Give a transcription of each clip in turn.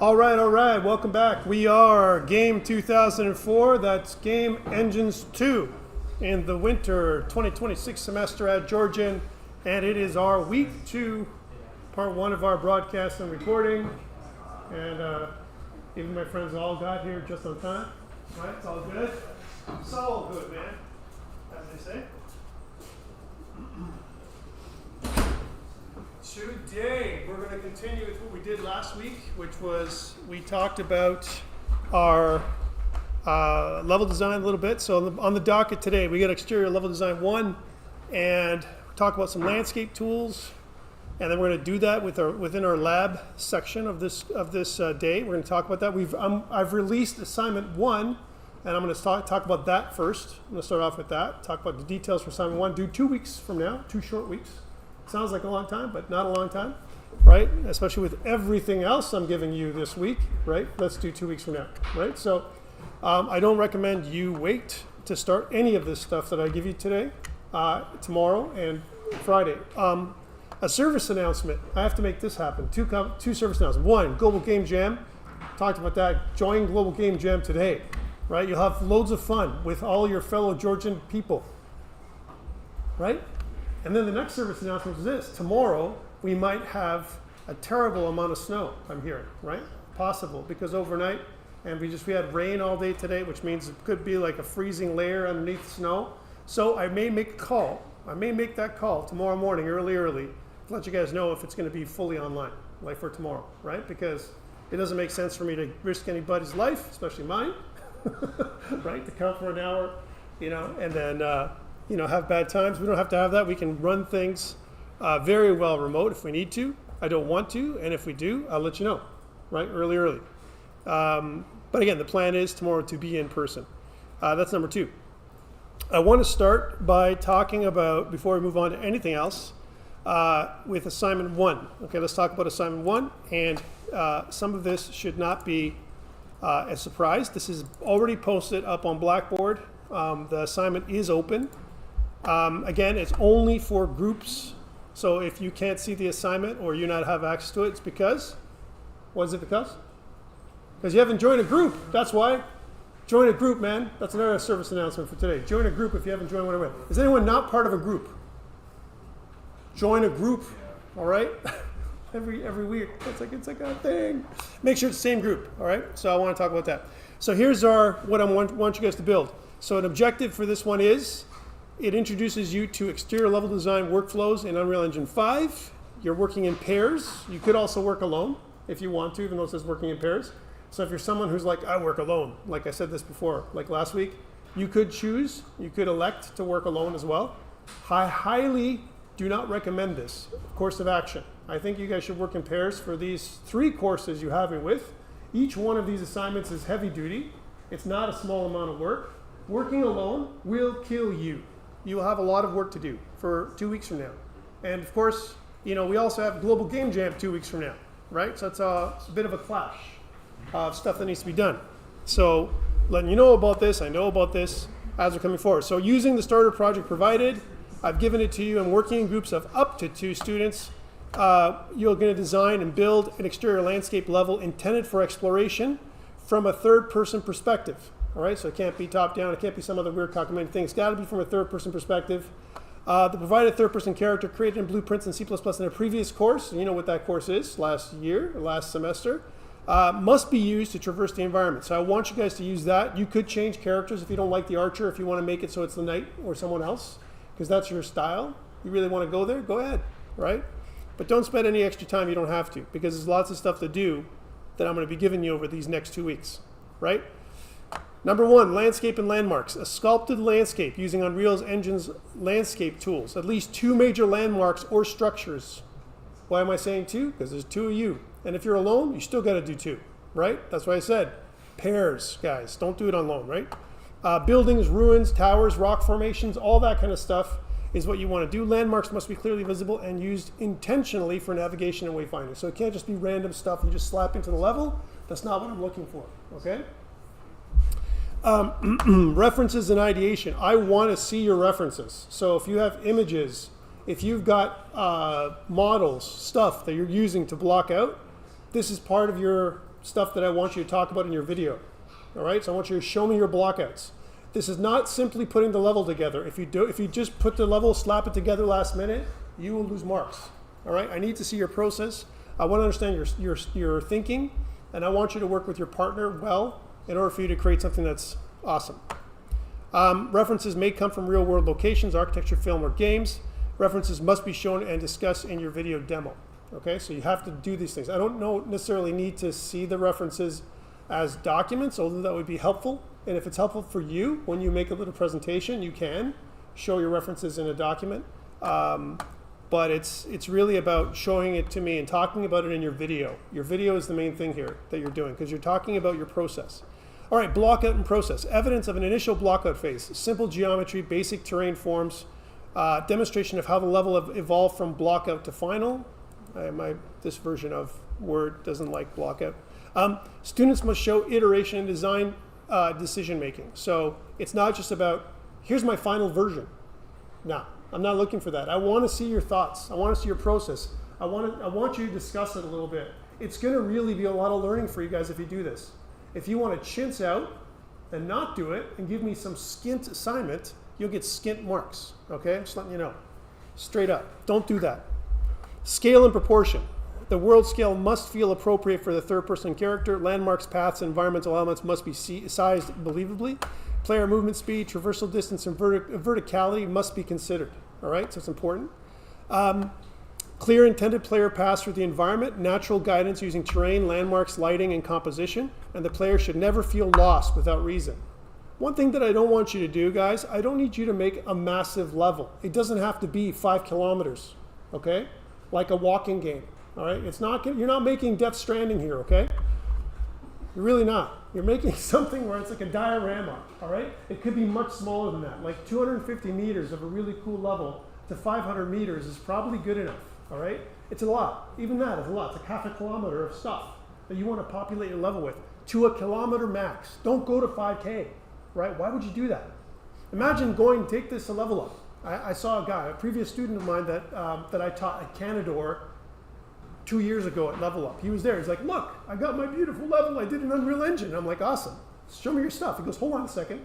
All right. Welcome back. We are Game 2004. That's Game Engines 2 in the winter 2026 semester at Georgian. And it is our week 2, part 1 of our broadcast and recording. And even my friends all got here just on time. Right? It's all good. It's all good, man, as they say. Today, we're going to continue with what we did last week, which was we talked about our level design a little bit. So on the docket today, we got exterior level design 1, and talk about some landscape tools. And then we're going to do that within our lab section of this day. We're going to talk about that. I've released assignment 1, and I'm going to talk about that first. I'm going to start off with that. Talk about the details for assignment 1. Do 2 weeks from now, 2 short weeks. Sounds like a long time, but not a long time, right? Especially with everything else I'm giving you this week, right? Let's do 2 weeks from now, right? So I don't recommend you wait to start any of this stuff that I give you today, tomorrow, and Friday. A service announcement. I have to make this happen. Two service announcements. 1, Global Game Jam. Talked about that. Join Global Game Jam today, right? You'll have loads of fun with all your fellow Georgian people, right? And then the next service announcement is this. Tomorrow, we might have a terrible amount of snow, I'm hearing, right? Possible, because overnight, and we had rain all day today, which means it could be like a freezing layer underneath snow. So I may make a call. I may make that call tomorrow morning, early, to let you guys know if it's going to be fully online, like for tomorrow, right? Because it doesn't make sense for me to risk anybody's life, especially mine, right? To come for an hour, and then, have bad times. We don't have to have that. We can run things very well remote if we need to. I don't want to, and if we do, I'll let you know, right? Early. But again, the plan is tomorrow to be in person. That's number 2. I want to start by talking about, before we move on to anything else, with assignment 1. Okay, let's talk about assignment 1, and some of this should not be a surprise. This is already posted up on Blackboard. The assignment is open. Again, it's only for groups. So if you can't see the assignment or you not have access to it, it's because? What is it because? Because you haven't joined a group. That's why. Join a group, man. That's another service announcement for today. Join a group if you haven't joined one already. Is anyone not part of a group? Join a group, all right? every week. It's like a thing. Make sure it's the same group, all right? So I want to talk about that. So here's what I want you guys to build. So an objective for this one is, it introduces you to exterior level design workflows in Unreal Engine 5. You're working in pairs. You could also work alone if you want to, even though it says working in pairs. So if you're someone who's like, I work alone, like I said this before, like last week, you could elect to work alone as well. I highly do not recommend this course of action. I think you guys should work in pairs for these 3 courses you have me with. Each one of these assignments is heavy duty. It's not a small amount of work. Working alone will kill you. You will have a lot of work to do for 2 weeks from now. And of course, we also have Global Game Jam 2 weeks from now, right? So it's a bit of a clash of stuff that needs to be done. So letting you know about this, I know about this as we're coming forward. So using the starter project provided, I've given it to you. I'm working in groups of up to 2 students. You're going to design and build an exterior landscape level intended for exploration from a third-person perspective. All right, so it can't be top-down. It can't be some other weird cockamamie thing. It's got to be from a third-person perspective. The provided third-person character created in blueprints in C++ in a previous course, you know what that course is, last semester, must be used to traverse the environment. So I want you guys to use that. You could change characters if you don't like the archer, if you want to make it so it's the knight or someone else, because that's your style. You really want to go there? Go ahead, right? But don't spend any extra time you don't have to, because there's lots of stuff to do that I'm going to be giving you over these next 2 weeks, right? Number 1, landscape and landmarks. A sculpted landscape using Unreal Engine's landscape tools. At least 2 major landmarks or structures. Why am I saying 2? Because there's 2 of you. And if you're alone, you still got to do 2, right? That's why I said pairs, guys. Don't do it alone, right? Buildings, ruins, towers, rock formations, all that kind of stuff is what you want to do. Landmarks must be clearly visible and used intentionally for navigation and wayfinding. So it can't just be random stuff you just slap into the level. That's not what I'm looking for, okay? References and ideation. I want to see your references. So if you have images, if you've got models, stuff that you're using to block out, this is part of your stuff that I want you to talk about in your video. All right, so I want you to show me your blockouts. This is not simply putting the level together. If you just put the level, slap it together last minute, you will lose marks. All right, I need to see your process. I want to understand your thinking, and I want you to work with your partner well in order for you to create something that's awesome. References may come from real world locations, architecture, film, or games. References must be shown and discussed in your video demo. Okay, so you have to do these things. I don't necessarily need to see the references as documents, although that would be helpful. And if it's helpful for you, when you make a little presentation, you can show your references in a document. But it's really about showing it to me and talking about it in your video. Your video is the main thing here that you're doing, because you're talking about your process. All right, blockout and process. Evidence of an initial blockout phase. Simple geometry, basic terrain forms, demonstration of how the level evolved from blockout to final. This version of Word doesn't like blockout. Students must show iteration and design decision making. So it's not just about, here's my final version. No, I'm not looking for that. I want to see your thoughts. I want to see your process. I want you to discuss it a little bit. It's going to really be a lot of learning for you guys if you do this. If you want to chintz out and not do it and give me some skint assignment, you'll get skint marks. Okay, I'm just letting you know. Straight up, don't do that. Scale and proportion. The world scale must feel appropriate for the third-person character. Landmarks, paths, and environmental elements must be sized believably. Player movement speed, traversal distance, and verticality must be considered. All right, so it's important. Clear intended player paths through the environment, natural guidance using terrain, landmarks, lighting, and composition, and the player should never feel lost without reason. One thing that I don't want you to do, guys, I don't need you to make a massive level. It doesn't have to be 5 kilometers, okay? Like a walking game, all right? You're not making Death Stranding here, okay? You're really not. You're making something where it's like a diorama, all right? It could be much smaller than that. Like 250 meters of a really cool level to 500 meters is probably good enough, all right? It's a lot. Even that is a lot. It's like half a kilometer of stuff that you want to populate your level with to a kilometer max. Don't go to 5K, right? Why would you do that? Imagine take this a level up. I saw a guy, a previous student of mine that I taught at Canador 2 years ago at Level Up. He was there. He's like, look, I got my beautiful level. I did an Unreal Engine. I'm like, awesome. Show me your stuff. He goes, hold on a second.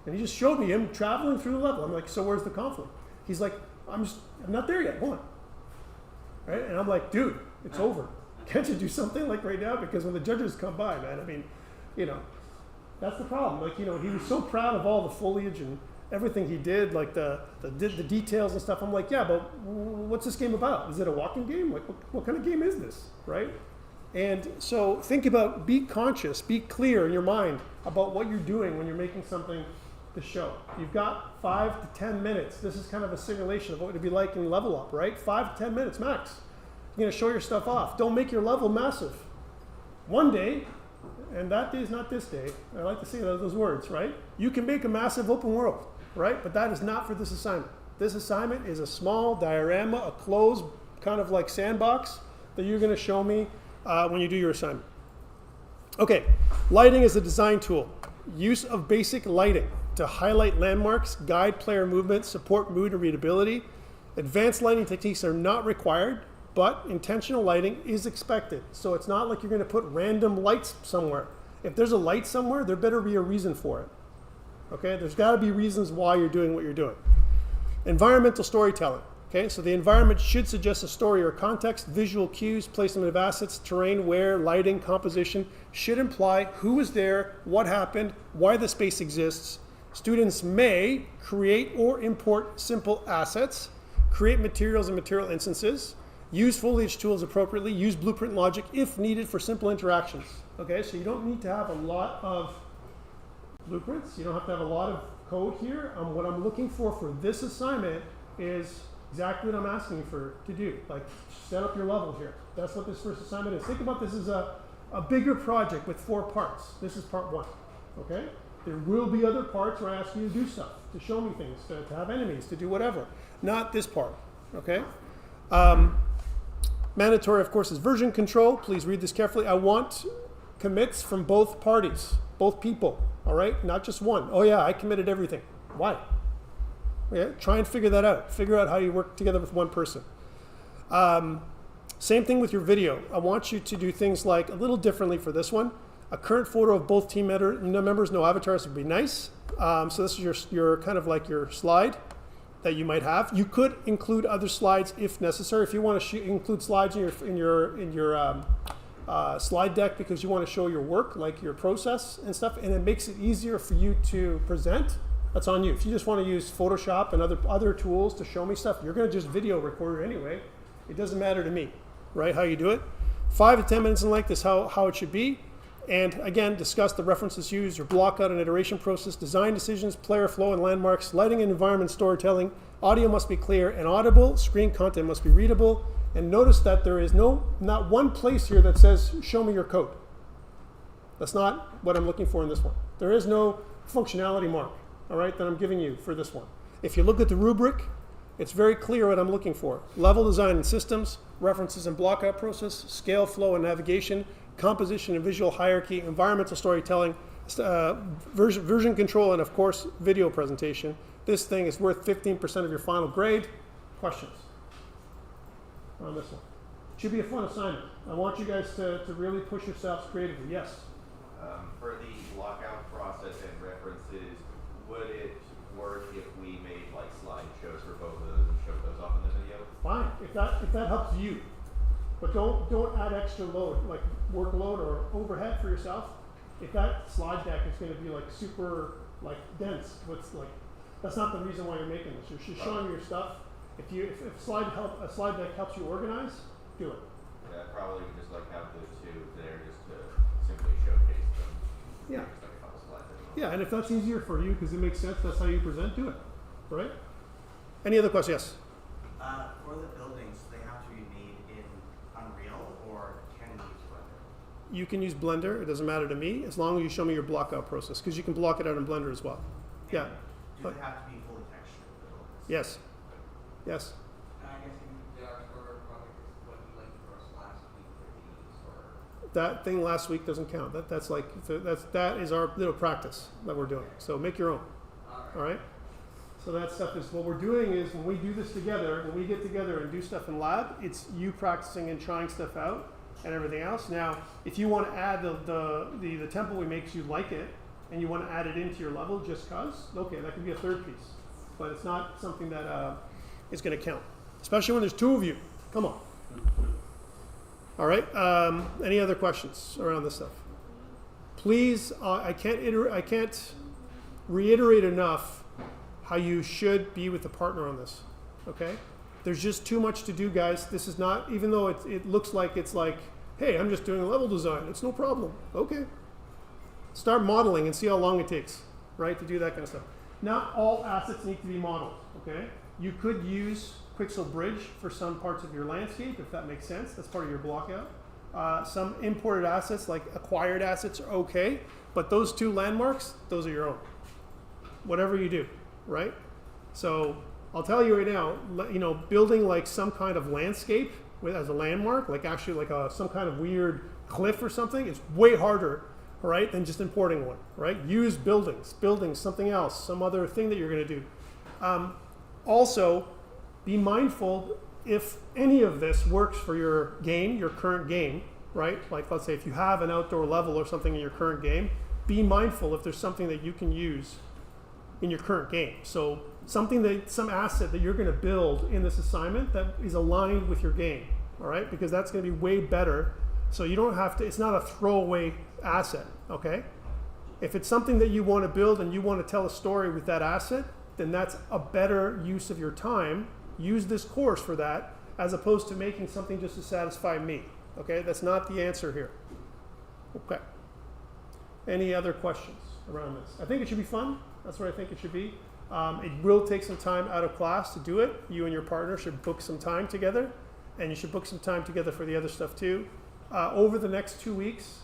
And he just showed me him traveling through the level. I'm like, so where's the conflict? He's like, I'm not there yet. Hold on. Right? And I'm like, dude, it's over. Can't you do something like right now? Because when the judges come by, man, I mean, that's the problem. Like, he was so proud of all the foliage and everything he did, like the details and stuff. I'm like, yeah, but what's this game about? Is it a walking game? Like, what kind of game is this, right? And so think about, be conscious, be clear in your mind about what you're doing when you're making something to show. You've got 5 to 10 minutes. This is kind of a simulation of what it would be like in Level Up, right? 5 to 10 minutes max. You're going to show your stuff off. Don't make your level massive. One day, and that day is not this day, I like to say those words, right? You can make a massive open world, right? But that is not for this assignment. This assignment is a small diorama, a closed kind of like sandbox that you're going to show me when you do your assignment. Okay, lighting is a design tool. Use of basic lighting to highlight landmarks, guide player movement, support mood and readability. Advanced lighting techniques are not required, but intentional lighting is expected. So it's not like you're going to put random lights somewhere. If there's a light somewhere, there better be a reason for it. Okay, there's got to be reasons why you're doing what you're doing. Environmental storytelling. Okay, so the environment should suggest a story or context. Visual cues, placement of assets, terrain, where, lighting, composition should imply who was there, what happened, why the space exists. Students may create or import simple assets, create materials and material instances, use foliage tools appropriately, use blueprint logic if needed for simple interactions. Okay, so you don't need to have a lot of blueprints. You don't have to have a lot of code here. What I'm looking for this assignment is exactly what I'm asking you to do. Like, set up your level here. That's what this first assignment is. Think about this as a bigger project with 4 parts. This is part 1, okay? There will be other parts where I ask you to do stuff, to show me things, to have enemies, to do whatever. Not this part, okay? Mandatory, of course, is version control. Please read this carefully. I want commits from both parties, both people, all right? Not just one. Oh yeah, I committed everything. Why? Yeah, try and figure that out. Figure out how you work together with one person. Same thing with your video. I want you to do things like a little differently for this one. A current photo of both team members, no avatars would be nice. So this is your kind of like your slide that you might have. You could include other slides if necessary. If you want to include slides in your slide deck because you want to show your work, like your process and stuff, and it makes it easier for you to present, that's on you. If you just want to use Photoshop and other tools to show me stuff, you're going to just video record it anyway. It doesn't matter to me, right, how you do it. 5 to 10 minutes in length is how it should be. And again, discuss the references used, your block out and iteration process, design decisions, player flow and landmarks, lighting and environment storytelling. Audio must be clear and audible. Screen content must be readable. And notice that there is not one place here that says, show me your code. That's not what I'm looking for in this one. There is no functionality mark, all right, that I'm giving you for this one. If you look at the rubric, it's very clear what I'm looking for. Level design and systems, references and block out process, scale, flow, and navigation, composition and visual hierarchy, environmental storytelling, version control, and of course, video presentation. This thing is worth 15% of your final grade. Questions on this one? Should be a fun assignment. I want you guys to really push yourselves creatively. Yes? For the lockout process and references, would it work if we made like slideshows for both of those and showed those off in the video? Fine, if that helps you. But don't add extra load, like workload or overhead for yourself. If that slide deck is going to be like super like dense, that's not the reason why you're making this. You're just showing your stuff. If a slide deck helps you organize, do it. Yeah, I'd probably just like have the two there just to simply showcase them. Yeah. Just like a couple slides. Yeah, and if that's easier for you because it makes sense, that's how you present, do it. Right? Any other questions? Yes. For the buildings, they have to be made in Unreal, or can you use Blender? You can use Blender. It doesn't matter to me as long as you show me your block out process because you can block it out in Blender as well. And yeah. Do they have to be fully textured buildings? Yes. Yes. I guess the October project is what you liked for us last week for these, or That thing last week doesn't count. That is our little practice that we're doing. So make your own. All right. So that stuff is what we're doing is when we do this together, when we get together and do stuff in lab, it's you practicing and trying stuff out and everything else. Now, if you want to add the temple we make, you like it, and you want to add it into your level just cause, okay, that could be a third piece, but it's not something that is going to count, especially when there's two of you. Come on. All right. Any other questions around this stuff? Please, I can't reiterate enough how you should be with the partner on this, okay? There's just too much to do, guys. This is not, even though it looks like it's like, hey, I'm just doing a level design. It's no problem. Okay. Start modeling and see how long it takes, right, to do that kind of stuff. Not all assets need to be modeled, okay? You could use Quixel Bridge for some parts of your landscape, if that makes sense. That's part of your blockout. Some imported assets, like acquired assets, are okay, but those two landmarks, those are your own. Whatever you do. Right? So I'll tell you right now, building like some kind of landscape as a landmark, like actually like some kind of weird cliff or something, is way harder, right, than just importing one, right? Use buildings, something else, some other thing that you're going to do. Also, be mindful if any of this works for your game, your current game, right? Like let's say if you have an outdoor level or something in your current game, be mindful if there's something that you can use in your current game. So some asset that you're going to build in this assignment that is aligned with your game, all right? Because that's going to be way better. So you don't have to, it's not a throwaway asset, okay? If it's something that you want to build and you want to tell a story with that asset, then that's a better use of your time. Use this course for that as opposed to making something just to satisfy me, okay? That's not the answer here. Okay. Any other questions around this? I think it should be fun. That's what I think it should be. It will take some time out of class to do it. You and your partner should book some time together, and you should book some time together for the other stuff too. Over the next 2 weeks,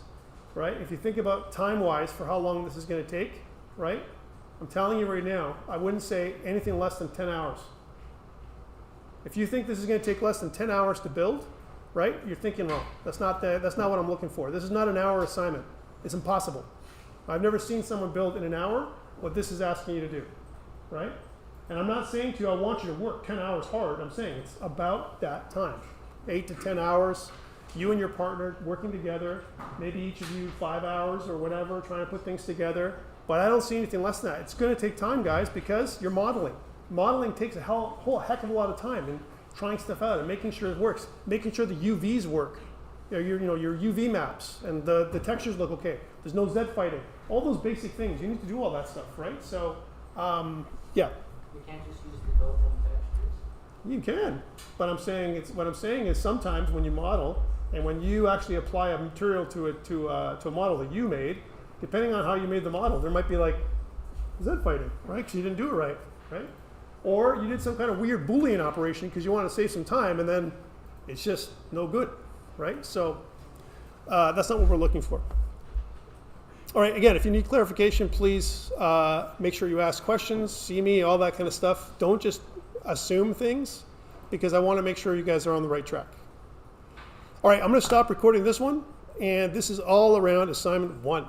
right? If you think about time-wise for how long this is going to take, right? I'm telling you right now, I wouldn't say anything less than 10 hours. If you think this is going to take less than 10 hours to build, right? You're thinking wrong. That's not what I'm looking for. This is not an hour assignment. It's impossible. I've never seen someone build in an hour what this is asking you to do, right? And I'm not saying to you, I want you to work 10 hours hard. I'm saying it's about that time, 8 to 10 hours, you and your partner working together, maybe each of you 5 hours or whatever, trying to put things together. But I don't see anything less than that. It's going to take time, guys, because you're modeling. Modeling takes a whole heck of a lot of time, and trying stuff out and making sure it works, making sure the UVs work, your UV maps, and the textures look okay. There's no Z fighting. All those basic things, you need to do all that stuff, right? So, yeah. You can't just use the built-in textures. You can, but what I'm saying is sometimes when you model and when you actually apply a material to a model that you made, depending on how you made the model, there might be like Z fighting, right? Because you didn't do it right? Or you did some kind of weird Boolean operation because you want to save some time, and then it's just no good, right? So that's not what we're looking for. All right, again, if you need clarification, please make sure you ask questions, see me, all that kind of stuff. Don't just assume things, because I want to make sure you guys are on the right track. All right, I'm going to stop recording this one, and this is all around assignment 1.